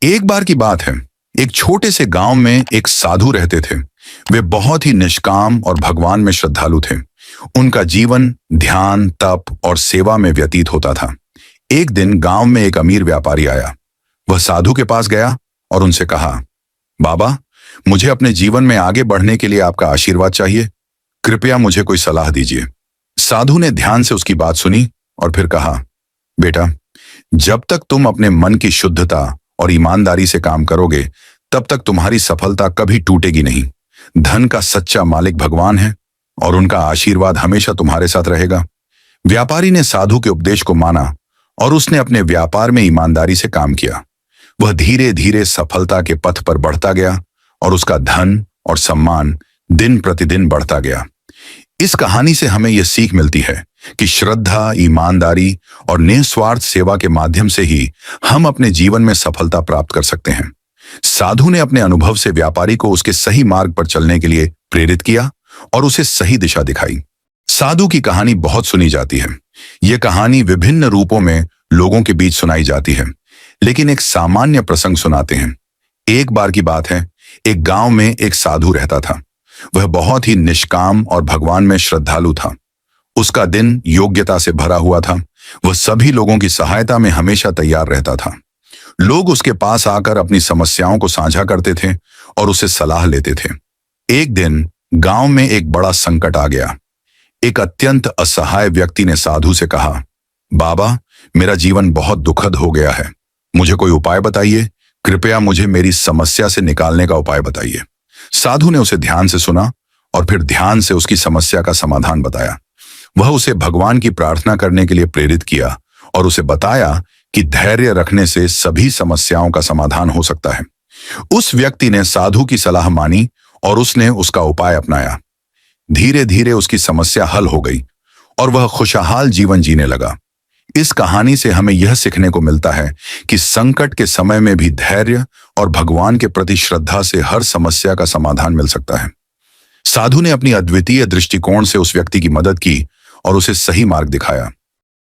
एक बार की बात है, एक छोटे से गांव में एक साधु रहते थे। वे बहुत ही निष्काम और भगवान में श्रद्धालु थे। उनका जीवन ध्यान, तप और सेवा में व्यतीत होता था। एक दिन गांव में एक अमीर व्यापारी आया। वह साधु के पास गया और उनसे कहा, बाबा, मुझे अपने जीवन में आगे बढ़ने के लिए आपका आशीर्वाद चाहिए। कृपया मुझे कोई सलाह दीजिए। साधु ने ध्यान से उसकी बात सुनी और फिर कहा, बेटा, जब तक तुम अपने मन की शुद्धता और ईमानदारी से काम करोगे, तब तक तुम्हारी सफलता कभी टूटेगी नहीं। धन का सच्चा मालिक भगवान है और उनका आशीर्वाद हमेशा तुम्हारे साथ रहेगा। व्यापारी ने साधु के उपदेश को माना और उसने अपने व्यापार में ईमानदारी से काम किया। वह धीरे धीरे सफलता के पथ पर बढ़ता गया और उसका धन और सम्मान दिन प्रतिदिन बढ़ता गया। इस कहानी से हमें यह सीख मिलती है कि श्रद्धा, ईमानदारी और निस्वार्थ सेवा के माध्यम से ही हम अपने जीवन में सफलता प्राप्त कर सकते हैं। साधु ने अपने अनुभव से व्यापारी को उसके सही मार्ग पर चलने के लिए प्रेरित किया और उसे सही दिशा दिखाई। साधु की कहानी बहुत सुनी जाती है। यह कहानी विभिन्न रूपों में लोगों के बीच सुनाई जाती है, लेकिन एक सामान्य प्रसंग सुनाते हैं। एक बार की बात है, एक गांव में एक साधु रहता था। वह बहुत ही निष्काम और भगवान में श्रद्धालु था। उसका दिन योग्यता से भरा हुआ था। वह सभी लोगों की सहायता में हमेशा तैयार रहता था। लोग उसके पास आकर अपनी समस्याओं को साझा करते थे और उसे सलाह लेते थे। एक दिन गांव में एक बड़ा संकट आ गया। एक अत्यंत असहाय व्यक्ति ने साधु से कहा, बाबा, मेरा जीवन बहुत दुखद हो गया है। मुझे कोई उपाय बताइए। कृपया मुझे मेरी समस्या से निकालने का उपाय बताइए। साधु ने उसे ध्यान से सुना और फिर ध्यान से उसकी समस्या का समाधान बताया। वह उसे भगवान की प्रार्थना करने के लिए प्रेरित किया और उसे बताया कि धैर्य रखने से सभी समस्याओं का समाधान हो सकता है। उस व्यक्ति ने साधु की सलाह मानी और उसने उसका उपाय अपनाया। धीरे धीरे उसकी समस्या हल हो गई और वह खुशहाल जीवन जीने लगा। इस कहानी से हमें यह सीखने को मिलता है कि संकट के समय में भी धैर्य और भगवान के प्रति श्रद्धा से हर समस्या का समाधान मिल सकता है। साधु ने अपनी अद्वितीय दृष्टिकोण से उस व्यक्ति की मदद की और उसे सही मार्ग दिखाया।